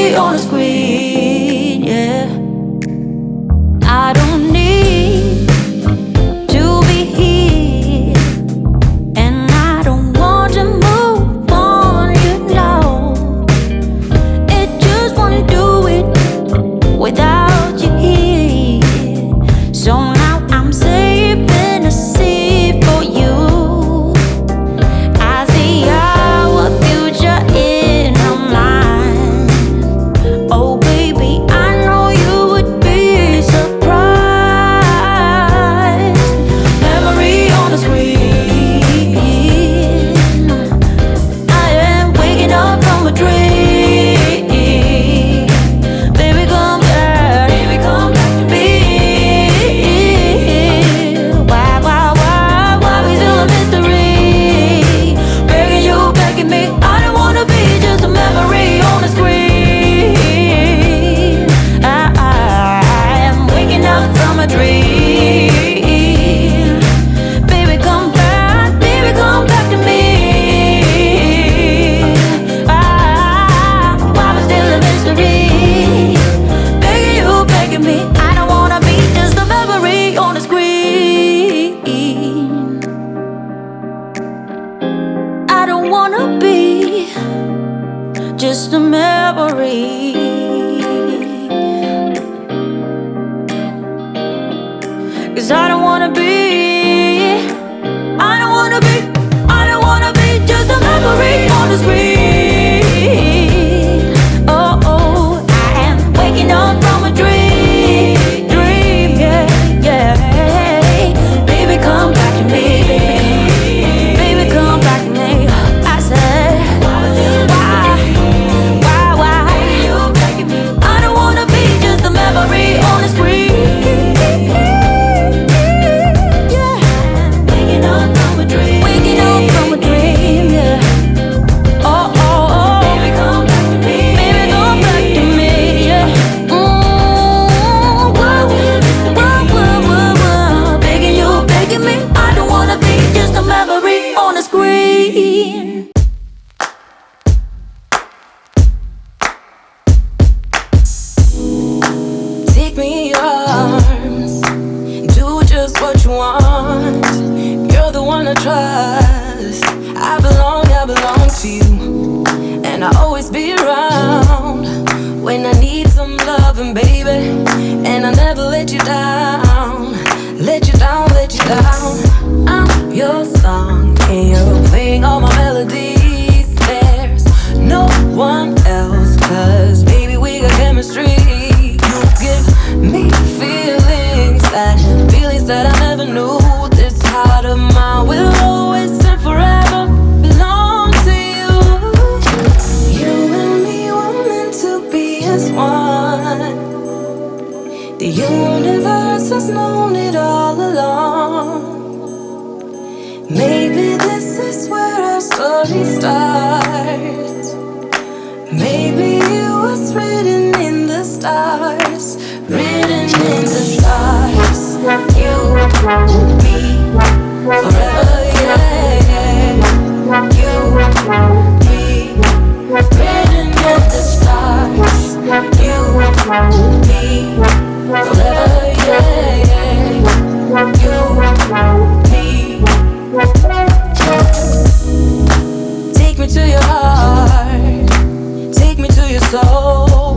memory on the screen, yeah. I don't need to be here, and I don't want to move on, you know. It just wanna do it without you here. So now I'm saving a seat for you. I see our future in our mind. Oh baby, I know you would be surprised. Memory on the screen. I am waking up from a dream. Baby, come back to me. Why we still a mystery? Begging you, begging me. I don't wanna be just a memory on the screen. I am waking up from a dream. Baby, come back to me. Why we still a mystery? Begging you, begging me. I don't wanna be just a memory on the screen. I don't wanna be just a memory. 'Cause I don't wanna be just a memory on the screen. Oh, I am waking up from a dream, yeah. Baby, come back to me. Baby, come back to me. I said, why? I don't wanna be just a memory on the screen. Yeah. Waking up from a dream, yeah. Oh. Baby, come back to me. Yeah. Begging you, begging me. I don't wanna be just a memory on the screen. Take me in your arms, do just what you want. You're the one I trust. I belong to you, and I'll always be around when I need some loving, baby. And I'll never let you down, let you down. I'm your song, and you're playing all my melodies. There's no one else, 'cause baby, we got chemistry. You give me feelings that I never knew. This heart of mine will always and forever belong to you. You and me were meant to be as one. The universe has known it all along. Maybe this is where our story starts. Maybe it was written in the stars, written in the stars. You, me, forever, yeah. You, me, written in the stars. You, me, forever, yeah. You, me. Take me to your heart, take me to your soul.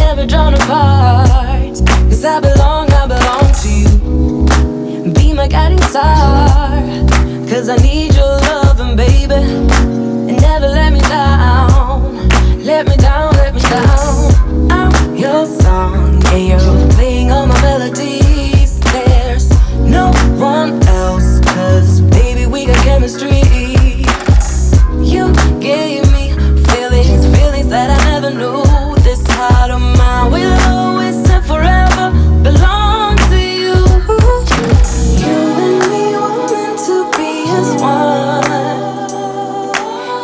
Never drawn apart, 'cause I belong to you. Be my guiding star, 'cause I need your loving, baby. And never let me down, let me down. I'm your song, and you're playing all my melodies. There's no one else, 'cause baby, we got chemistry. You gave me feelings that I never knew. This heart of mine will always and forever belong to you. You and me were meant to be as one.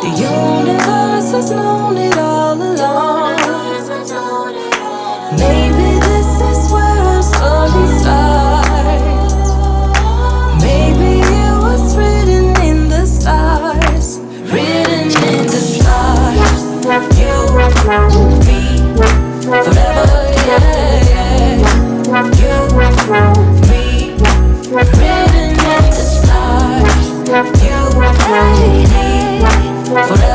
The universe has known it all along. Maybe this is where our story starts. Maybe it was written in the stars, written in the stars. You, me. Forever